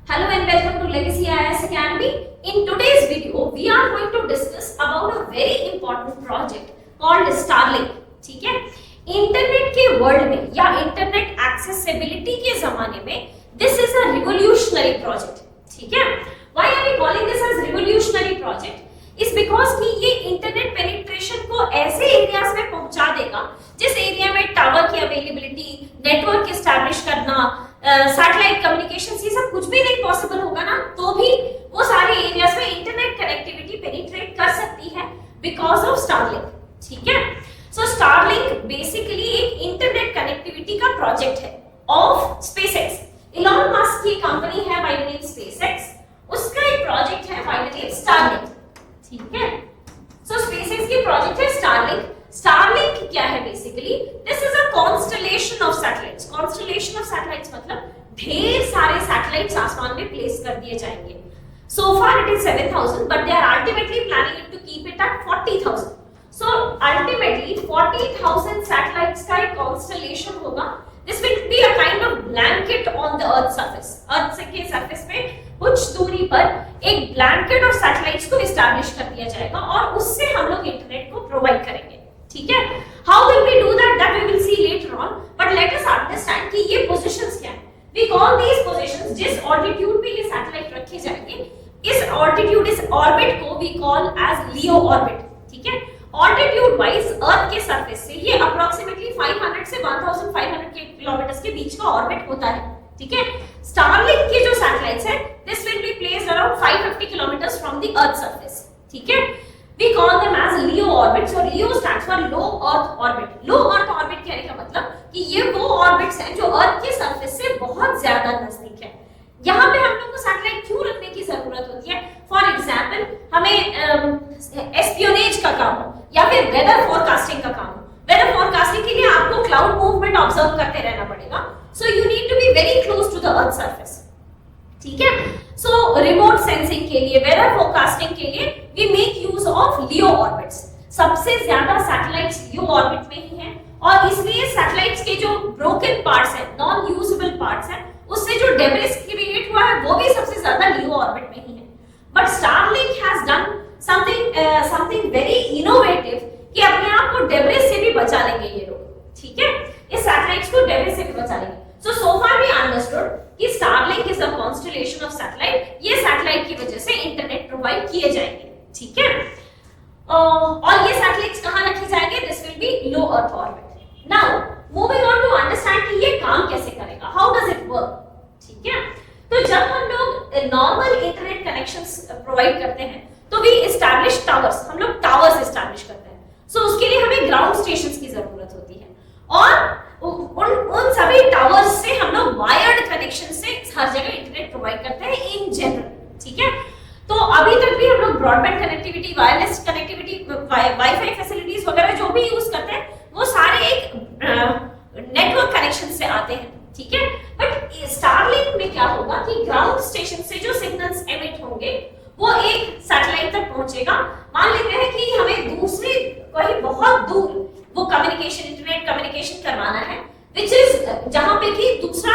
Hello and welcome to Legacy IAS Academy. In today's video, we are going to discuss about a very important project called Starlink. ठीक है, internet के world में या internet accessibility के जमाने में this is a revolutionary project. ठीक है, why are we calling this as revolutionary project? Is because कि ये इंटरनेट पेनिट्रेशन को ऐसे एरियाज में पहुंचा देगा जिस एरिया में टावर की अवेलेबिलिटी, नेटवर्क एस्टैब्लिश करना, सैटेलाइट कम्युनिकेशन ये सब कुछ भी नहीं पॉसिबल होगा ना, तो भी वो सारे एरियाज में इंटरनेट कनेक्टिविटी पेनिट्रेट कर सकती है बिकॉज ऑफ स्टारलिंक. ठीक है, सो स्टारलिंक बेसिकली एक इंटरनेट कनेक्टिविटी का प्रोजेक्ट है ऑफ स्पेसएक्स. इलॉन मस्क की कंपनी है बाय द नेम स्पेसएक्स, उसका एक प्रोजेक्ट है बाय द नेम स्टारलिंक. ठीक है, सो स्पेसएक्स की प्रोजेक्ट है स्टारलिंक. स्टारलिंक क्या है? Basically this is a constellation of satellites. Constellation of satellites मतलब ढेर सारे सैटेलाइट्स आसमान में प्लेस कर दिए जाएंगे. So far it is 7000 but they are ultimately planning it to keep it at 40000. So ultimately 40000 satellites का एक कॉन्स्टलेशन होगा. This will be a kind of blanket on the earth surface. Earth के surface पे कुछ दूरी पर एक blanket of satellites को एस्टैब्लिश कर दिया जाएगा और उससे हम लोग इंटरनेट को प्रोवाइड करेंगे. ठीक है, how will we do that? That we will see later on, but let us understand कि ये पोजीशंस क्या है. वी कॉल दीस पोजीशंस, जिस ऑल्टीट्यूड पे ये सैटेलाइट रखे जाएंगे, इस ऑल्टीट्यूड, इस ऑर्बिट को we call as LEO orbit. ठीक है, ऑल्टीट्यूड वाइज अर्थ के सरफेस से ये अप्रोक्सीमेटली 500 से 1500 किलोमीटर के बीच का ऑर्बिट होता है. ठीक है, स्टारलिंक के जो सैटेलाइट्स है, this will be placed around 550 kilometre from the earth surface. ठीक है, we call them as LEO orbits. और LEO stands for low earth orbit. low earth orbit कहने का मतलब कि ये वो ऑर्बिट्स हैं जो अर्थ के सरफेस से बहुत ज्यादा नजदीक है. यहाँ पे हम लोग को सैटेलाइट क्यों रखने की जरूरत होती है? फॉर एग्जाम्पल, हमें एस्पियोनेज का काम हो या फिर वेदर फोरकास्टिंग का काम हो. वेदर फोरकास्टिंग के लिए आपको क्लाउड मूवमेंट ऑब्जर्व करते रहना पड़ेगा. So you need to be very close to the earth surface. ठीक है, सो रिमोट सेंसिंग के लिए, वेदर फोरकास्टिंग के लिए we make use of LEO orbits. सबसे ज्यादा सैटेलाइट्स लियो ऑर्बिट में ही हैं और इसलिए सैटेलाइट्स के जो ब्रोकन पार्ट्स हैं, नॉन यूजेबल पार्ट्स हैं, उससे जो डेब्रिस क्रिएट हुआ है वो भी सबसे ज्यादा लियो ऑर्बिट में ही है. But Starlink has done something very innovative कि अपने आप को डेब्रिस से भी बचा लेंगे ये लोग. ठीक है, इस सैटेलाइट्स को डेब्रिस से भी बचा लेंगे. So far we understood कि Starlink is a constellation of satellite. ये सैटेलाइट की वजह से इंटरनेट प्रोवाइड किए जाएंगे. ठीक है, और ये सैटेलाइट्स कहाँ रखे जाएंगे? This will be low Earth orbit. Now moving on to understand कि ये काम कैसे करेगा. How does it work? ठीक है, तो जब हम लोग नॉर्मल इंटरनेट कनेक्शंस प्रोवाइड करते हैं तो we establish towers. हम लोग टावर्स एस्टैब्लिश करते हैं. So उसके लिए हमें ग्राउंड स्टेशंस की जरूरत होती है और उन सभी टावर्स से हम लोग वायर्ड कनेक्शन से हर जगह इंटरनेट प्रोवाइड करते हैं इन जनरल. ठीक है, तो अभी तक भी हम लोग broadband connectivity, wireless connectivity, wifi facilities वगैरह जो भी यूज करते हैं वो सारे एक नेटवर्क कनेक्शन से आते हैं. ठीक है, बट स्टारलिंक में क्या होगा कि ग्राउंड स्टेशन से जो सिग्नल्स एमिट होंगे वो एक सैटेलाइट तक पहुंचेगा. मान लेते हैं कि हमें दूसरी कहीं बहुत दूर वो कम्युनिकेशन, इंटरनेट कम्युनिकेशन करवाना है, which is जहां पे कि दूसरा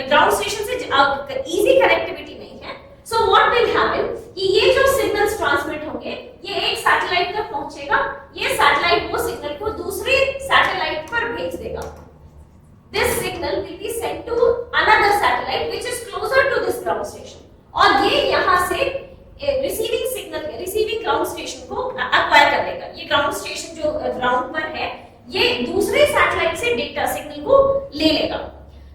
ग्राउंड स्टेशन से इजी कनेक्टिविटी नहीं है. सो व्हाट विल हैपन कि ये जो सिग्नल्स ट्रांसमिट होंगे ये एक सैटेलाइट तक पहुंचेगा. ये सैटेलाइट वो सिग्नल को दूसरे सैटेलाइट पर भेज देगा. This signal will be sent to another satellite which is closer to this ground station. और ये यहां से receiving signal, receiving ground station को एक्वायर कर लेगा. ये ग्राउंड स्टेशन जो ग्राउंड पर है ये दूसरे सैटेलाइट से डेटा सिग्नल को ले लेगा.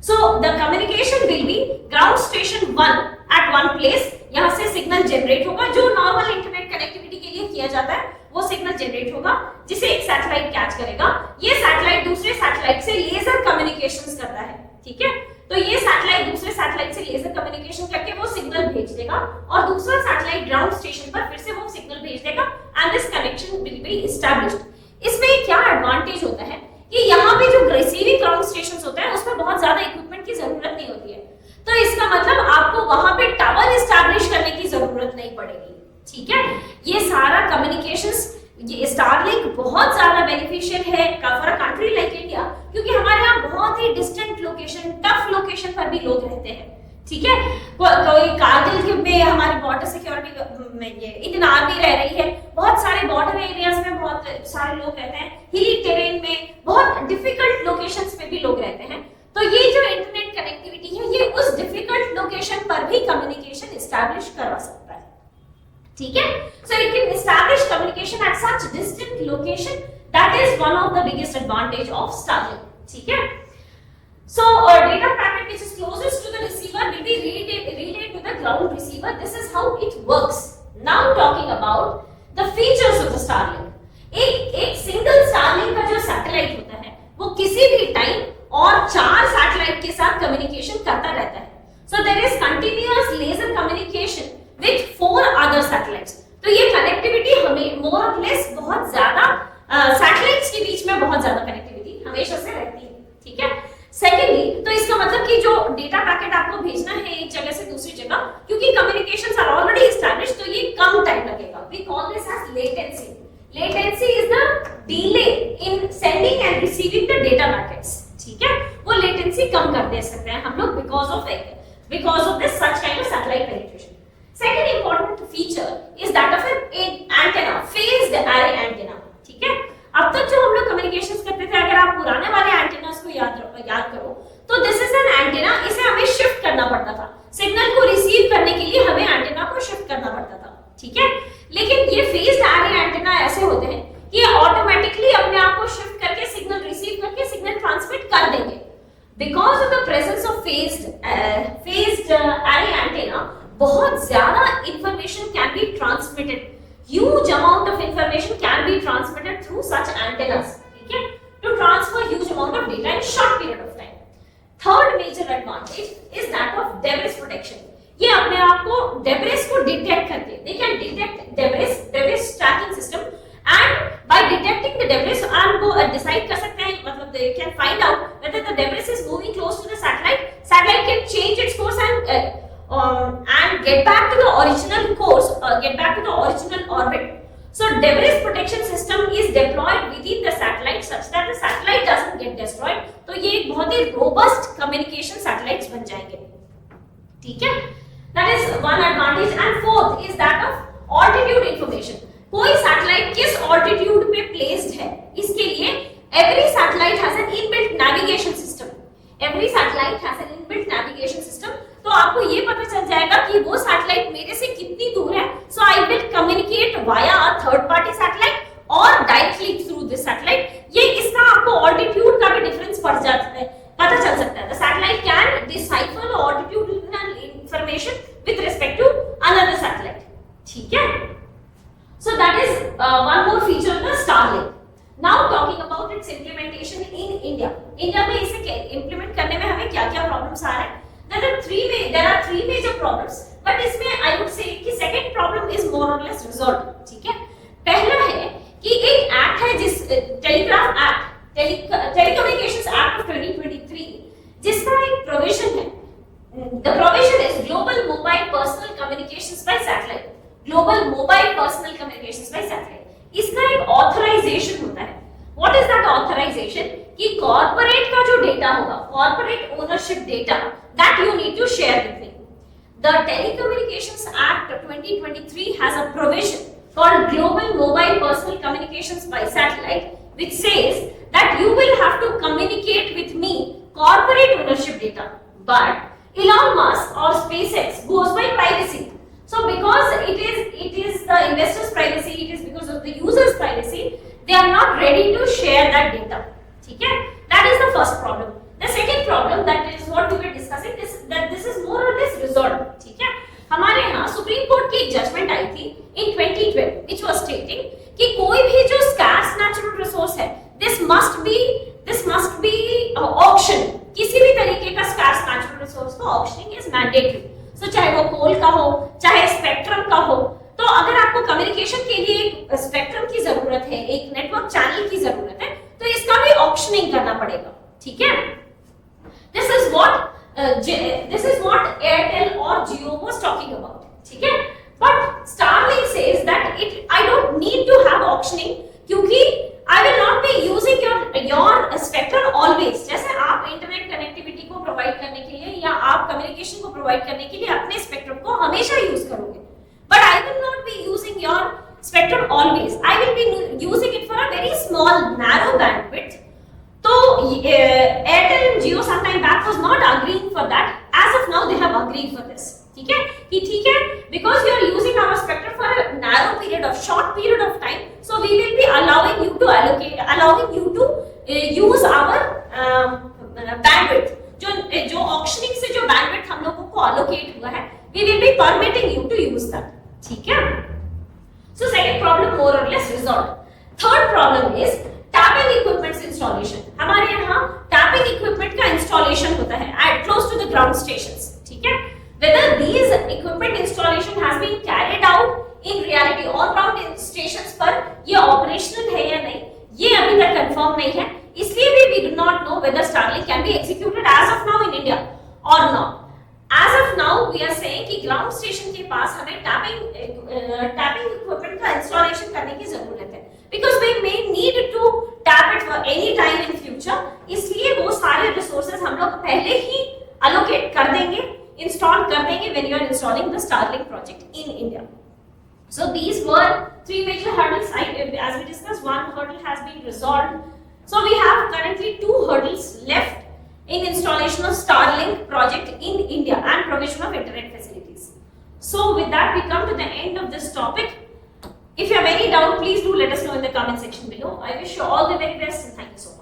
So the communication will be ground station 1 at one place. यहां से सिग्नल जनरेट होगा जो नॉर्मल इंटरनेट कनेक्टिविटी के लिए किया जाता है. वो सिग्नल जनरेट होगा जिसे एक सैटेलाइट कैच करेगा. ये सैटेलाइट दूसरे सैटेलाइट से लेजर कम्युनिकेशंस करता है. ठीक है, तो ये सैटेलाइट दूसरे सैटेलाइट से लेजर कम्युनिकेशन करके वो सिग्नल भेज देगा और दूसरा सैटेलाइट ग्राउंड स्टेशन पर फिर से वो सिग्नल भेज देगा and this connection will be established. इसमें क्या एडवांटेज होता है कि यहाँ पे जो रिसीविंग ग्राउंड स्टेशंस होते हैं उसमें बहुत ज्यादा इक्विपमेंट की जरूरत नहीं होती है. तो इसका मतलब आपको वहां पे टावर एस्टैब्लिश करने की जरूरत नहीं पड़ेगी. ठीक है, ये सारा कम्युनिकेशंस, ये स्टारलिंक बहुत ज्यादा बेनिफिशियल है for a country like India, क्योंकि हमारे यहाँ बहुत ही डिस्टेंट लोकेशन, टफ लोकेशन पर भी लोग रहते हैं. ठीक है। कोई कारगिल में हमारी बॉर्डर सिक्योरिटी में ये इंडियन आर्मी रह रही है, बहुत सारे बॉर्डर एरियाज में बहुत सारे लोग रहते हैं, हिली टेरेन में, बहुत डिफिकल्ट लोकेशंस में भी लोग रहते हैं। तो ये जो इंटरनेट कनेक्टिविटी है ये उस डिफिकल्ट लोकेशन पर भी कम्युनिकेशन एस्टैब्लिश करवा सकता है, ठीक है। So it can establish communication at such distant location, that is one of the biggest advantage of Starlink, ठीक है। So a data packet which is closest to the receiver will be relayed to the ground receiver. This is how it works. Now talking about the features of the Starlink. एक single Starlink का जो satellite होता है वो किसी भी time और 4 satellite के साथ कम्युनिकेशन करता रहता है. So there is continuous laser communication with 4 other satellites. तो ये कनेक्टिविटी हमें more or less बहुत ज्यादा सैटेलाइट्स के बीच में बहुत ज्यादा कनेक्टिविटी हमेशा से रहती है, ठीक है। सेकेंडली, तो इसका मतलब कि जो डेटा पैकेट आपको भेजना है एक जगह से दूसरी जगह, क्योंकि कम्युनिकेशंस आर ऑलरेडी एस्टैब्लिश्ड, तो ये कम टाइम लगेगा. We call this as latency. Latency is the delay in sending and receiving the data packets, ठीक है। वो लेटेंसी कम कर दे सकते हैं हम लोग because of this such kind of satellite penetration. Second important feature is that of an antenna, phased array antenna, ठीक है। अब तक जो हम लोग कम्युनिकेशंस करते थे, अगर आप पुराने वाले एंटेनास को याद करो, तो दिस इज एन एंटेना. इसे हमें शिफ्ट करना पड़ता था. सिग्नल को रिसीव करने के लिए हमें एंटेना को शिफ्ट करना पड़ता था, ठीक है। लेकिन ये फेज्ड एरे एंटेना ऐसे होते हैं कि ये ऑटोमेटिकली अपने आप को शिफ्ट करके सिग्नल रिसीव करके सिग्नल ट्रांसमिट कर देंगे. Because of the presence of phased array antenna, बहुत ज्यादा information can be transmitted. Huge amount of information can be transmitted through such antennas, ठीक है, to transfer huge amount of data in short period of time. Third major advantage is that of debris protection. ये अपने आप को debris को detect करके, they can detect debris tracking system, and by detecting the debris, and वो decide कर सकते हैं, मतलब they can find out whether the debris is moving close to the satellite. Satellite can change its course and get back to the original course, get back to the original orbit. So debris protection system is deployed within the satellite such that the satellite doesn't get destroyed. तो ये एक बहुत ही robust communication satellites बन जाएंगे, ठीक है। That is one advantage. And fourth is that of altitude information. कोई satellite किस altitude पे placed है, इसके लिए every satellite has an inbuilt navigation system. Every satellite has an inbuilt navigation system. तो आपको ये पता चल जाएगा कि वो सैटेलाइट मेरे से कितनी दूर है. So I will communicate via a third party satellite और डायरेक्टली थ्रू दिस सैटेलाइट. ये इसका आपको ऑल्टीट्यूड का भी डिफरेंस पड़ जाता है, पता चल सकता है. The satellite can decipher the altitudinal information with respect to another satellite, ठीक है. So that is one more feature of the Starlink. Now talking about its implementation in India. India में इसे इंप्लीमेंट करने में हमें क्या-क्या प्रॉब्लम्स आ रहे हैं. There are three major problems, but इसमें I would say कि second problem is more or less resolved, ठीक है. पहला है कि एक एक्ट है जिस telegraph act, telecommunications act of 2023, जिसका एक प्रोविजन है. The provision is global mobile personal communications by satellite. Global mobile personal communications by satellite. इसका एक ऑथराइजेशन होता है. What is that authorization? कि कॉर्पोरेट का जो डेटा होगा, corporate ownership data, that you need to share with me. The Telecommunications Act 2023 has a provision called Global Mobile Personal Communications by Satellite, which says that you will have to communicate with me corporate ownership data. But Elon Musk or SpaceX goes by privacy. So because it is the investor's privacy, it is because of the user's privacy, they are not ready to share that data. ठीक है. That is the first problem. The second problem, that is what we were discussing, this is more or less resolved, ठीक है. हमारे यहाँ supreme court की एक judgement आई थी in 2012, which was stating कि कोई भी जो scarce natural resource है, this must be auction. किसी भी तरीके का scarce natural resource को auctioning is mandatory. So चाहे वो कोल का हो, चाहे स्पेक्ट्रम का हो. तो अगर आपको कम्युनिकेशन के लिए एक स्पेक्ट्रम की जरूरत है, एक नेटवर्क चैनल की जरूरत है, तो इसका भी ऑक्शनिंग करना पड़ेगा, ठीक है. This is what Airtel or Jio was talking about, ठीक है. But Starlink says that I don't need to have auctioning, क्योंकि I will not be using your spectrum always. जैसे आप इंटरनेट कनेक्टिविटी को प्रोवाइड करने के लिए या आप कम्युनिकेशन को provide small narrow bandwidth. So Airtel and Jio some time back was not agreeing for that. As of now, they have agreed for this. ठीक है कि ठीक है, because you are using our spectrum for a narrow period of short period of time, so we will be allowing you to use our bandwidth. जो auctioning से जो bandwidth हम लोगों को allocate हुआ है, we will be permitting you to use that. ठीक है? So second problem more or less resolved. Third problem is tapping equipments installation. हमारे यहाँ tapping equipment का installation होता है at close to the ground stations. ठीक है? Whether these equipment installation has been carried out in reality on ground stations पर ये operational है या नहीं, ये अभी तक confirm नहीं है. इसलिए भी we do not know whether Starlink can be executed as of now in India or not. As of now, we are saying कि ground station के पास हमें tapping equipment का installation करने की जरूरत है, because we may need to tap it for any time in future. इसलिए वो सारे resources हम लोग पहले ही allocate कर देंगे, install कर देंगे when you are installing the Starlink project in India. So these were three major hurdles. As we discussed, one hurdle has been resolved. So we have currently two hurdles left in installation of Starlink project in India and provision of internet facilities. So with that, we come to the end of this topic. If you have any doubt, please do let us know in the comment section below. I wish you all the very best and thank you so much.